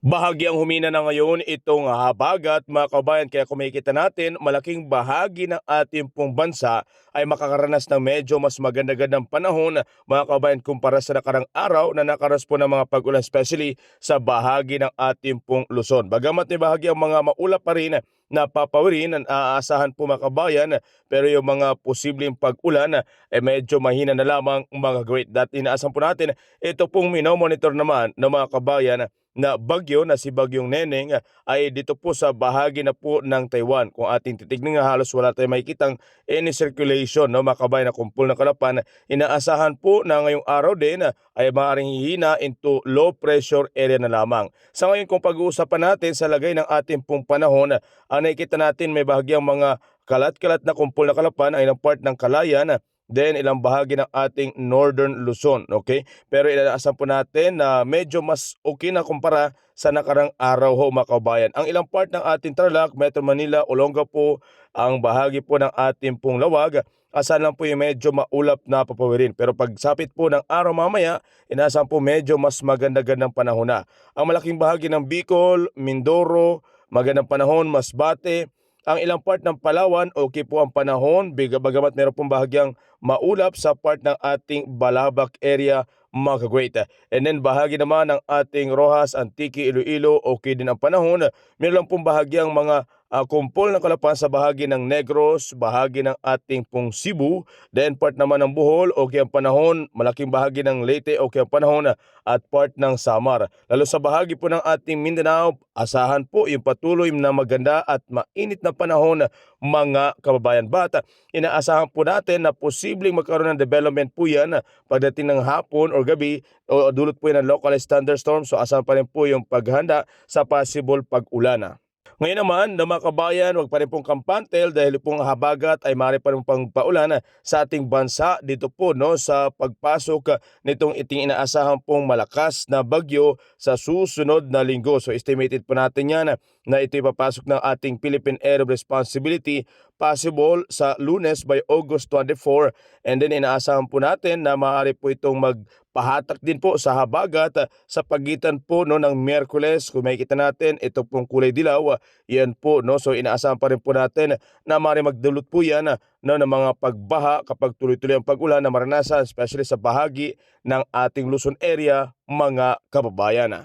Bahagyang humina na ngayon itong habagat mga kabayan, kaya kung makikita natin malaking bahagi ng ating pong bansa ay makakaranas ng medyo mas maganda-gandang panahon mga kabayan kumpara sa nakarang araw na nakaranas po ng mga pag-ulan, especially sa bahagi ng ating pong Luzon. Bagamat may bahagyang mga maulap pa rin na papawirin ang aasahan po mga kabayan, pero yung mga posibleng pag-ulan ay medyo mahina na lamang mga great. Dahil inaasahan po natin ito pong minomonitor naman ng mga kabayan na bagyo na si Bagyong Neneng ay dito po sa bahagi na po ng Taiwan. Kung ating titignan nga, halos wala tayong makikitang any circulation, no, mga kabayan, na kumpul ng kalapan. Inaasahan po na ngayong araw din ay maaaring hihina into low pressure area na lamang. Sa ngayon, kung pag-uusapan natin sa lagay ng ating pong panahon, ang nakikita natin may bahagyang mga kalat-kalat na kumpul na kalapan ay ng part ng Kalayan, then ilang bahagi ng ating Northern Luzon, okay? Pero inaasahan po natin na medyo mas okay na kumpara sa nakarang araw ho mga kabayan. Ang ilang part ng ating Tarlac, Metro Manila, Olongapo, ang bahagi po ng ating pong Lawag, asahan lang po yung medyo maulap na papawirin. Pero pagsapit po ng araw mamaya, inaasahan po medyo mas maganda-gandang panahon na. Ang malaking bahagi ng Bicol, Mindoro, magandang panahon, Masbate, ang ilang part ng Palawan, okay po ang panahon, bagamat meron pong bahagyang maulap sa part ng ating Balabac area, mga great. And then bahagi naman ng ating Rojas, Antique, Iloilo, okay din ang panahon. Meron lang pong bahagyang mga kumpol ng kalapan sa bahagi ng Negros, bahagi ng ating pong Cebu, then part naman ng Bohol, okay ang panahon, malaking bahagi ng Leyte, okay ang panahon, at part ng Samar. Lalo sa bahagi po ng ating Mindanao, asahan po yung patuloy na maganda at mainit na panahon mga kababayan. But inaasahan po natin na posibleng magkaroon ng development po yan pagdating ng hapon or gabi, o dulot po yan ng localized thunderstorm. So asahan pa rin po yung paghanda sa possible pag-ulan. Ngayon naman, na mga kabayan, huwag pa rin pong kampantel dahil pong habagat ay maaari pa rin pang paulan sa ating bansa dito po, no, sa pagpasok nitong iting inaasahan pong malakas na bagyo sa susunod na linggo. So estimated po natin yan na ito ipapasok ng ating Philippine Area of Responsibility possible sa Lunes by August 24, and then inaasahan po natin na maaari po itong magpahatak din po sa habagat sa pagitan po, no, ng Miyerkules. Kung makikita natin ito pong kulay dilaw, yan po, no, so inaasahan pa rin po natin na maaari magdulot po yan, no, ng mga pagbaha kapag tuloy-tuloy ang pag-ulan na maranasan, especially sa bahagi ng ating Luzon area mga kababayan.